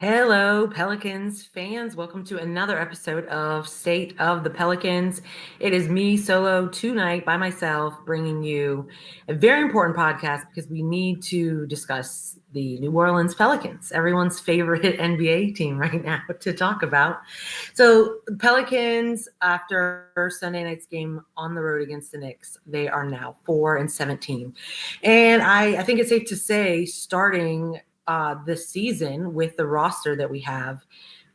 Hello, Pelicans fans. Welcome to another episode of State of the Pelicans. It is me solo tonight by myself, bringing you a very important podcast because we need to discuss the New Orleans Pelicans, everyone's favorite NBA team right now to talk about. So, Pelicans, after Sunday night's game on the road against the Knicks, they are now 4-17. And I think it's safe to say, starting this season with the roster that we have,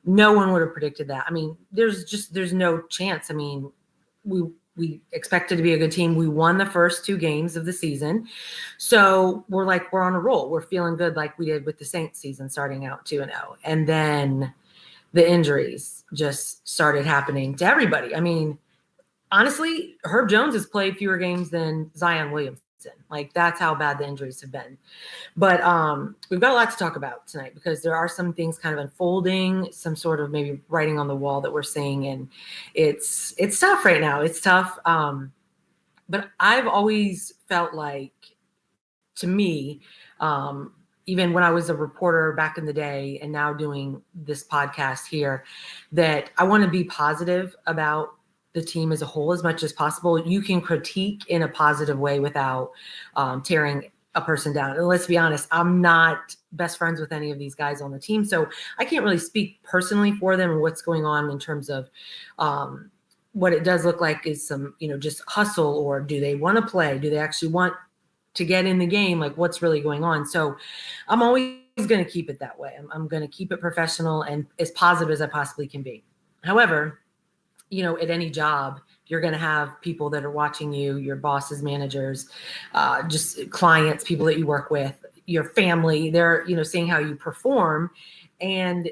no one would have predicted that. I mean, there's no chance. I mean, we expected to be a good team. We won the first two games of the season. So we're on a roll. We're feeling good like we did with the Saints season starting out 2-0. And then the injuries just started happening to everybody. I mean, honestly, Herb Jones has played fewer games than Zion Williamson. Like, that's how bad the injuries have been. But we've got a lot to talk about tonight because there are some things kind of unfolding, some sort of maybe writing on the wall that we're seeing, and it's tough right now. It's tough. But I've always felt like, to me, even when I was a reporter back in the day and now doing this podcast here, that I want to be positive about the team as a whole as much as possible. You can critique in a positive way without tearing a person down. And let's be honest, I'm not best friends with any of these guys on the team, so I can't really speak personally for them and what's going on in terms of what it does look like is some, just hustle, or do they want to play? Do they actually want to get in the game? Like, what's really going on? So I'm always going to keep it that way. I'm going to keep it professional and as positive as I possibly can be. However, at any job, you're going to have people that are watching you, your bosses, managers, just clients, people that you work with, your family. They're, seeing how you perform, and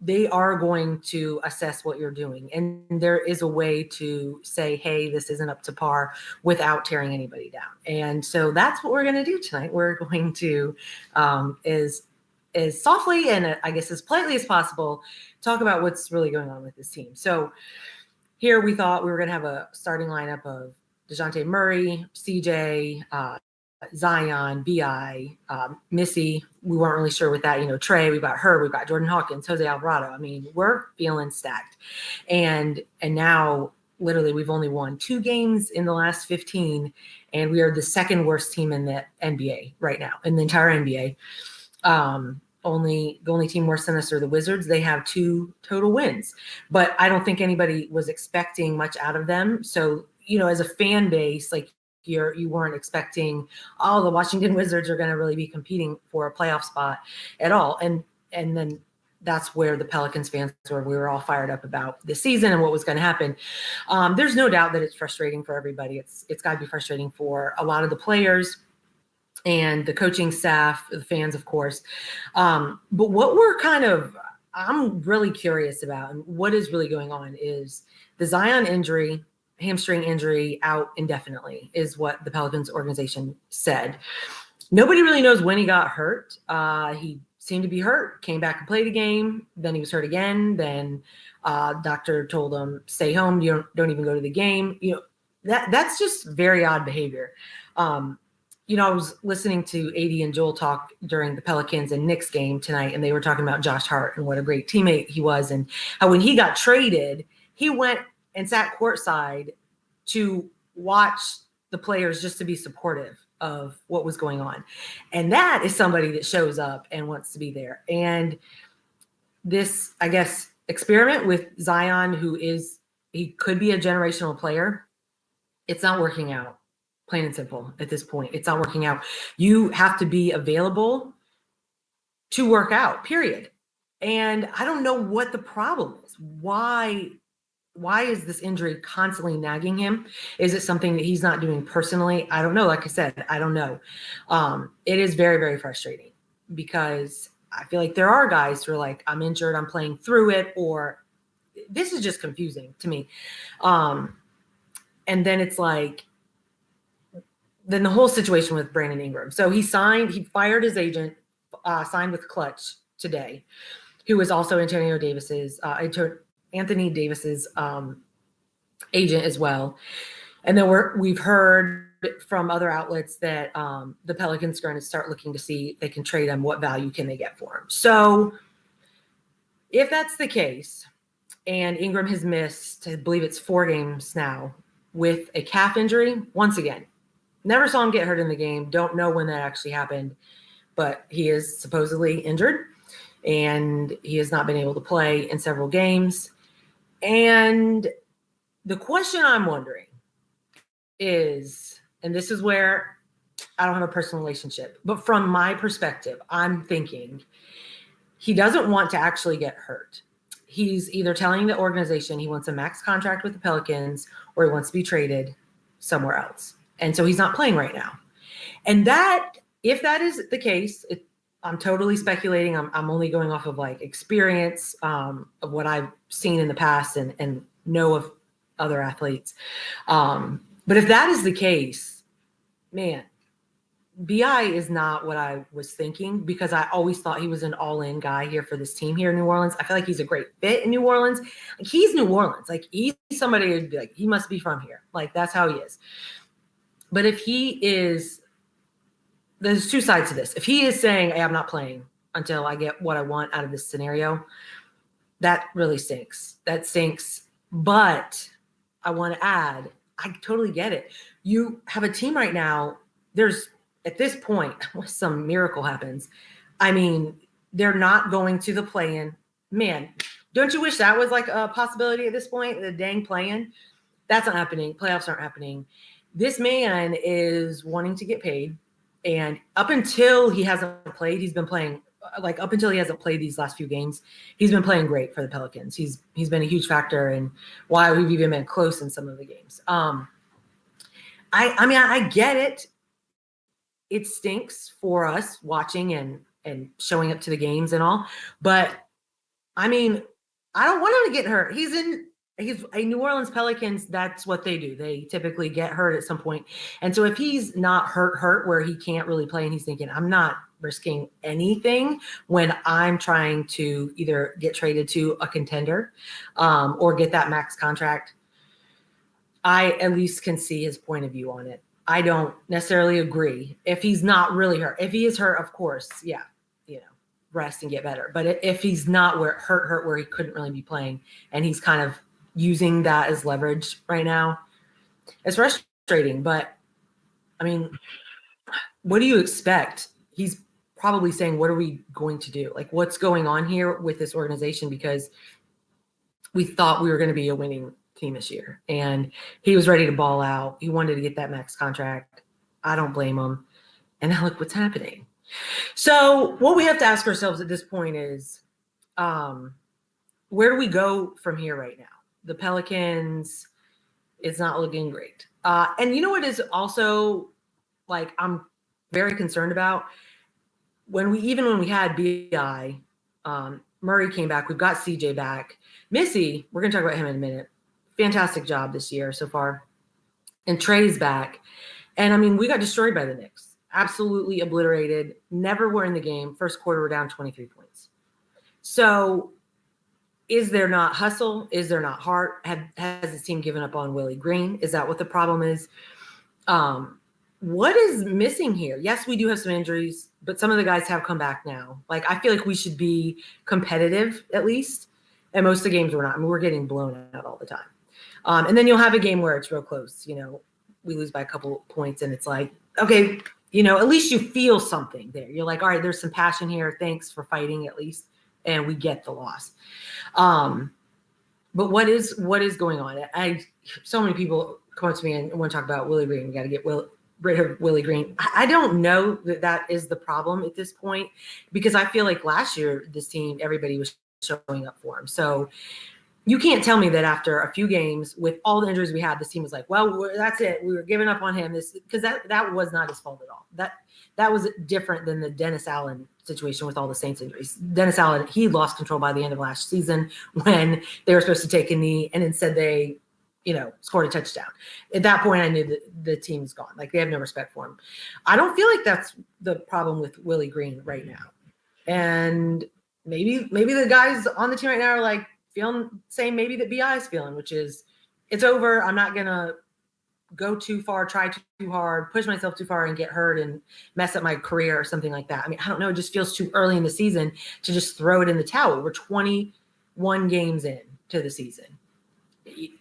they are going to assess what you're doing. And there is a way to say, hey, this isn't up to par, without tearing anybody down. And so that's what we're going to do tonight. We're going to, as softly and I guess as politely as possible, talk about what's really going on with this team. So here we thought we were going to have a starting lineup of DeJounte Murray, CJ, Zion, BI, Missy. We weren't really sure with that. Trey, we've got her, we've got Jordan Hawkins, Jose Alvarado. I mean, we're feeling stacked. And now literally we've only won 2 games in the last 15, and we are the second worst team in the NBA right now, in the entire NBA. The only team worse than us are the Wizards. They have 2 total wins, but I don't think anybody was expecting much out of them. So, as a fan base, like, you weren't expecting, the Washington Wizards are going to really be competing for a playoff spot at all. And then that's where the Pelicans fans were. We were all fired up about the season and what was going to happen. There's no doubt that it's frustrating for everybody. It's got to be frustrating for a lot of the players and the coaching staff, the fans, of course. But what I'm really curious about, and what is really going on, is the Zion injury, hamstring injury, out indefinitely, is what the Pelicans organization said. Nobody really knows when he got hurt. He seemed to be hurt, came back and played a game, then he was hurt again. Then doctor told him, stay home, you don't even go to the game. That's just very odd behavior. I was listening to AD and Joel talk during the Pelicans and Knicks game tonight, and they were talking about Josh Hart and what a great teammate he was, and how when he got traded, he went and sat courtside to watch the players just to be supportive of what was going on. And that is somebody that shows up and wants to be there. And this, I guess, experiment with Zion, he could be a generational player, it's not working out. Plain and simple at this point. It's not working out. You have to be available to work out, period. And I don't know what the problem is. Why is this injury constantly nagging him? Is it something that he's not doing personally? I don't know. Like I said, I don't know. It is very, very frustrating because I feel like there are guys who are like, I'm injured, I'm playing through it, or this is just confusing to me. And then it's like, then the whole situation with Brandon Ingram. So he fired his agent, signed with Clutch today, who is also Anthony Davis's agent as well. And then we've heard from other outlets that the Pelicans are going to start looking to see if they can trade him. What value can they get for him? So If that's the case, and Ingram has missed, I believe it's 4 games now with a calf injury, once again, never saw him get hurt in the game. Don't know when that actually happened, but he is supposedly injured and he has not been able to play in several games. And the question I'm wondering is, and this is where I don't have a personal relationship, but from my perspective, I'm thinking he doesn't want to actually get hurt. He's either telling the organization he wants a max contract with the Pelicans or he wants to be traded somewhere else. And so he's not playing right now. And that, if that is the case, I'm totally speculating. I'm only going off of like experience of what I've seen in the past and know of other athletes. But if that is the case, man, BI is not what I was thinking, because I always thought he was an all-in guy here for this team here in New Orleans. I feel like he's a great fit in New Orleans. Like, he's New Orleans. Like, he's somebody who'd be like, he must be from here. Like, that's how he is. But if he is, there's 2 sides to this. If he is saying, hey, I'm not playing until I get what I want out of this scenario, that really stinks. That stinks. But I want to add, I totally get it. You have a team right now, there's, at this point, unless some miracle happens, I mean, they're not going to the play-in. Man, don't you wish that was like a possibility at this point, the dang play-in? That's not happening. Playoffs aren't happening. This man is wanting to get paid. And up until he hasn't played, he's been playing, like up until he hasn't played these last few games, he's been playing great for the Pelicans. He's been a huge factor in why we've even been close in some of the games. I get it. It stinks for us watching and showing up to the games and all, but I mean, I don't want him to get hurt. He's a New Orleans Pelicans. That's what they do. They typically get hurt at some point. And so if he's not hurt where he can't really play and he's thinking, I'm not risking anything when I'm trying to either get traded to a contender or get that max contract, I at least can see his point of view on it. I don't necessarily agree if he's not really hurt. If he is hurt, of course, yeah, rest and get better. But if he's not hurt where he couldn't really be playing and he's kind of using that as leverage right now, it's frustrating. But I mean, what do you expect? He's probably saying, what are we going to do? Like, what's going on here with this organization? Because we thought we were going to be a winning team this year and he was ready to ball out. He wanted to get that max contract. I don't blame him. And now look what's happening. So what we have to ask ourselves at this point is, where do we go from here right now? The Pelicans, it's not looking great. And you know what is also, like, I'm very concerned about? When we had BI, Murray came back. We've got CJ back. Missy, we're going to talk about him in a minute. Fantastic job this year so far. And Trey's back. And, I mean, we got destroyed by the Knicks. Absolutely obliterated. Never were in the game. First quarter, we're down 23 points. So is there not hustle? Is there not heart? Has this team given up on Willie Green? Is that what the problem is? What is missing here? Yes, we do have some injuries, but some of the guys have come back now. Like, I feel like we should be competitive at least. And most of the games we're not. I mean, we're getting blown out all the time. And then you'll have a game where it's real close. We lose by a couple points and it's like, okay, at least you feel something there. You're like, all right, there's some passion here. Thanks for fighting at least. And we get the loss. But what is going on? So many people come up to me and want to talk about Willie Green. We got to get rid of Willie Green. I don't know that is the problem at this point, because I feel like last year, this team, everybody was showing up for him. So you can't tell me that after a few games with all the injuries we had, this team was like, well, that's it. We were giving up on him. Because that was not his fault at all. That was different than the Dennis Allen situation with all the Saints injuries. Dennis Allen, he lost control by the end of last season when they were supposed to take a knee, and instead they, scored a touchdown. At that point, I knew that the team's gone. Like, they have no respect for him. I don't feel like that's the problem with Willie Green right now. And maybe the guys on the team right now are like feeling same maybe that BI is feeling, which is, it's over. I'm not gonna go too far, try too hard, push myself too far and get hurt and mess up my career or something like that. I mean, I don't know. It just feels too early in the season to just throw it in the towel. We're 21 games in to the season.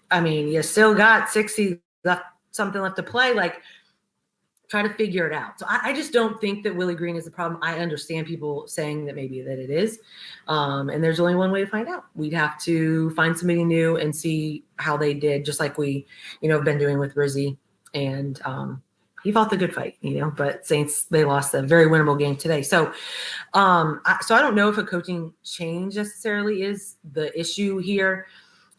I mean, you still got 60 left, something left to play. Like, try to figure it out. So I just don't think that Willie Green is the problem. I understand people saying that maybe that it is. And there's only one way to find out. We'd have to find somebody new and see how they did, just like we, have been doing with Rizzy. And he fought the good fight, but Saints, they lost a very winnable game today. So I don't know if a coaching change necessarily is the issue here.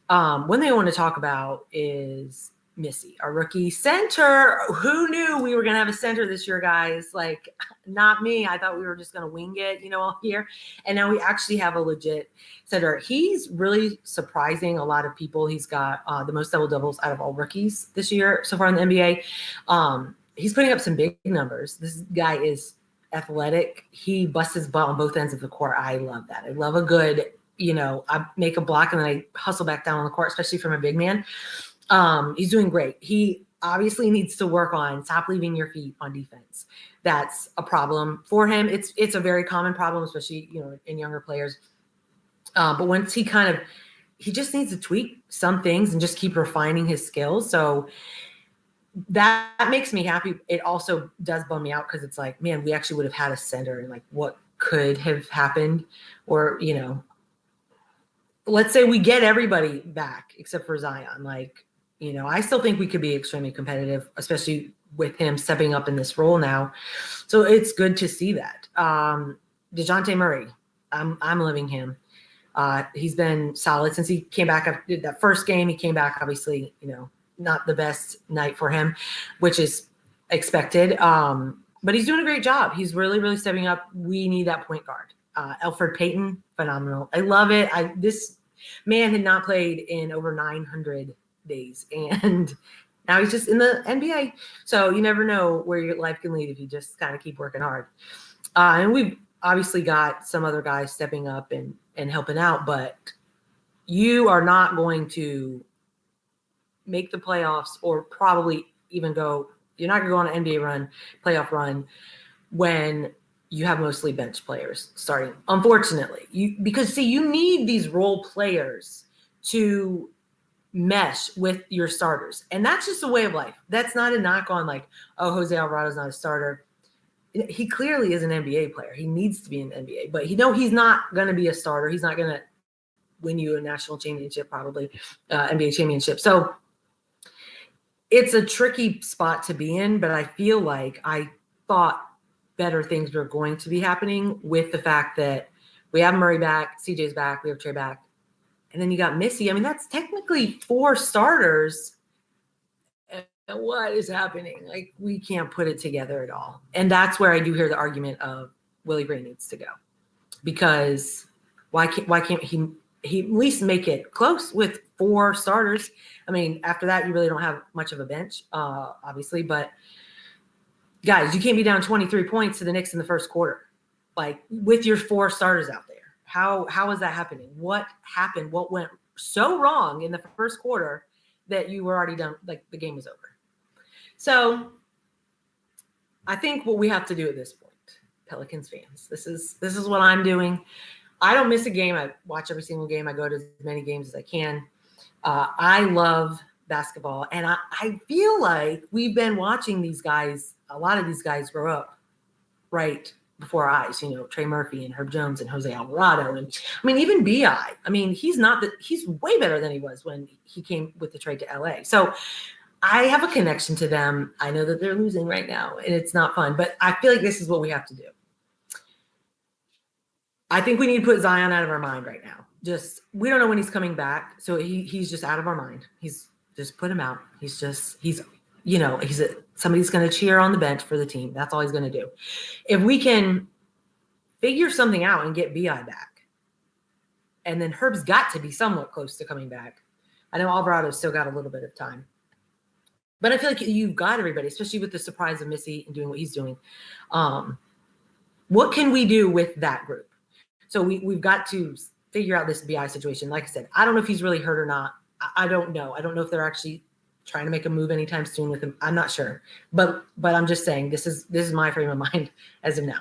One thing I want to talk about is Missy, our rookie center. Who knew we were going to have a center this year, guys? Like, not me. I thought we were just going to wing it, all year. And now we actually have a legit center. He's really surprising a lot of people. He's got the most double-doubles out of all rookies this year so far in the NBA. He's putting up some big numbers. This guy is athletic. He busts his butt on both ends of the court. I love that. I love a good, I make a block and then I hustle back down on the court, especially from a big man. He's doing great. He obviously needs to work on stop leaving your feet on defense. That's a problem for him. It's a very common problem, especially, in younger players. But once he just needs to tweak some things and just keep refining his skills. So that makes me happy. It also does bum me out because it's like, man, we actually would have had a center and like what could have happened, or, let's say we get everybody back except for Zion. Like, I still think we could be extremely competitive, especially with him stepping up in this role now. So it's good to see that. DeJounte Murray, I'm loving him. He's been solid since he came back after that first game. He came back, obviously, not the best night for him, which is expected. But he's doing a great job. He's really, really stepping up. We need that point guard. Elfrid Payton, phenomenal. I love it. This man had not played in over 900 days, and now he's just in the NBA. So you never know where your life can lead if you just kind of keep working hard. And we've obviously got some other guys stepping up and helping out, but you are not going to make the playoffs or probably even you're not going to go on an NBA playoff run when you have mostly bench players starting, unfortunately. Because you need these role players to mesh with your starters. And that's just a way of life. That's not a knock on like, oh, Jose Alvarado's not a starter. He clearly is an NBA player. He needs to be in the NBA, but he's not going to be a starter. He's not going to win you a national championship, probably NBA championship. So it's a tricky spot to be in, but I feel like I thought better things were going to be happening with the fact that we have Murray back, CJ's back, we have Trey back, and then you got Missy. I mean, that's technically 4 starters. And what is happening? Like, we can't put it together at all. And that's where I do hear the argument of Willie Green needs to go, because why can't he at least make it close with 4 starters? I mean, after that, you really don't have much of a bench, obviously, but guys, you can't be down 23 points to the Knicks in the first quarter, like with your 4 starters out there. How is that happening? What happened? What went so wrong in the first quarter that you were already done? Like, the game was over. So I think what we have to do at this point, Pelicans fans, this is what I'm doing. I don't miss a game. I watch every single game. I go to as many games as I can. I love basketball, and I feel like we've been watching a lot of these guys grow up right before our eyes, Trey Murphy and Herb Jones and Jose Alvarado. And I mean, even B.I. I mean, he's way better than he was when he came with the trade to LA. So I have a connection to them. I know that they're losing right now and it's not fun, but I feel like this is what we have to do. I think we need to put Zion out of our mind right now. We don't know when he's coming back. So he's just out of our mind. He's just put him out. Somebody's going to cheer on the bench for the team. That's all he's going to do. If we can figure something out and get B.I. back, and then Herb's got to be somewhat close to coming back. I know Alvarado's still got a little bit of time. But I feel like you've got everybody, especially with the surprise of Missy and doing what he's doing. What can we do with that group? So we've got to figure out this B.I. situation. Like I said, I don't know if he's really hurt or not. I don't know. I don't know if they're actually trying to make a move anytime soon with him. I'm not sure, but I'm just saying this is my frame of mind as of now.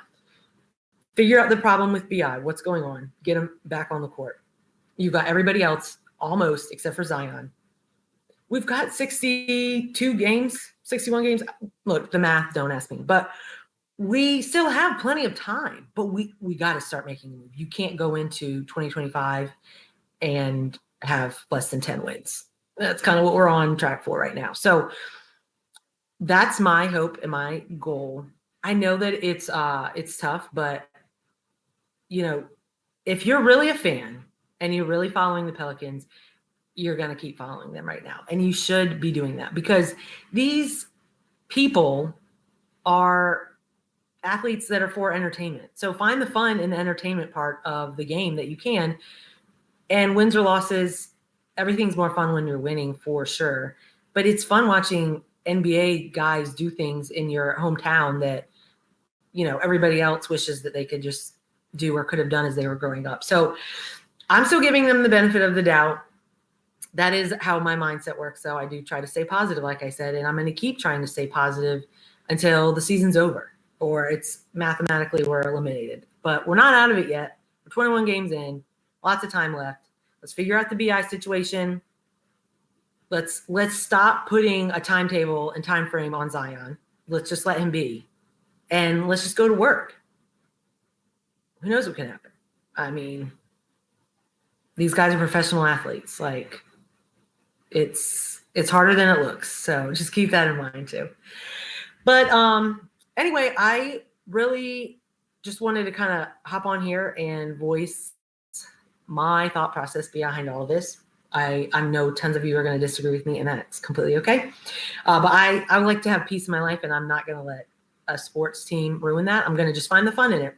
Figure out the problem with BI. What's going on? Get him back on the court. You've got everybody else almost except for Zion. We've got 62 games, 61 games. Look, the math, don't ask me, but we still have plenty of time, but we got to start making a move. You can't go into 2025 and have less than 10 wins. That's kind of what we're on track for right now. So that's my hope and my goal. I know that it's tough, but if you're really a fan and you're really following the Pelicans, you're going to keep following them right now. And you should be doing that because these people are athletes that are for entertainment. So find the fun in the entertainment part of the game that you can. And wins or losses, everything's more fun when you're winning for sure. But it's fun watching NBA guys do things in your hometown that, everybody else wishes that they could just do or could have done as they were growing up. So I'm still giving them the benefit of the doubt. That is how my mindset works. So I do try to stay positive, like I said, and I'm going to keep trying to stay positive until the season's over or it's mathematically we're eliminated. But we're not out of it yet. We're 21 games in, lots of time left. Let's figure out the BI situation. Let's stop putting a timetable and time frame on Zion. Let's just let him be. And let's just go to work. Who knows what can happen? I mean, these guys are professional athletes. Like, it's harder than it looks. So just keep that in mind too. But anyway, I really just wanted to kind of hop on here and voice my thought process behind all of this. I know tons of you are going to disagree with me, and that's completely okay. But I would like to have peace in my life, and I'm not going to let a sports team ruin that. I'm going to just find the fun in it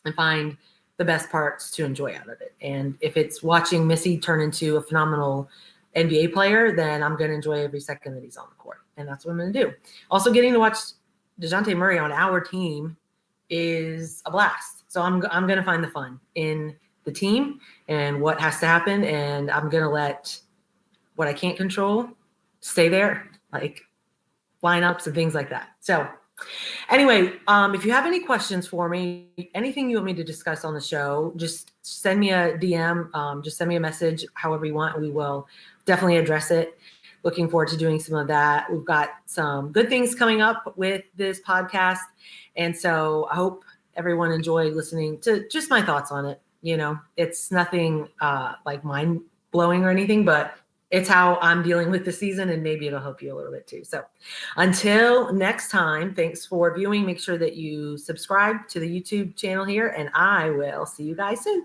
and find the best parts to enjoy out of it. And if it's watching Missy turn into a phenomenal NBA player, then I'm going to enjoy every second that he's on the court. And that's what I'm going to do. Also, getting to watch DeJounte Murray on our team is a blast. So I'm going to find the fun in the team and what has to happen. And I'm going to let what I can't control stay there, like lineups and things like that. So anyway, if you have any questions for me, anything you want me to discuss on the show, just send me a DM, just send me a message, however you want. We will definitely address it. Looking forward to doing some of that. We've got some good things coming up with this podcast. And so I hope everyone enjoyed listening to just my thoughts on it. It's nothing like mind blowing or anything, but it's how I'm dealing with the season, and maybe it'll help you a little bit too. So until next time, thanks for viewing. Make sure that you subscribe to the YouTube channel here, and I will see you guys soon.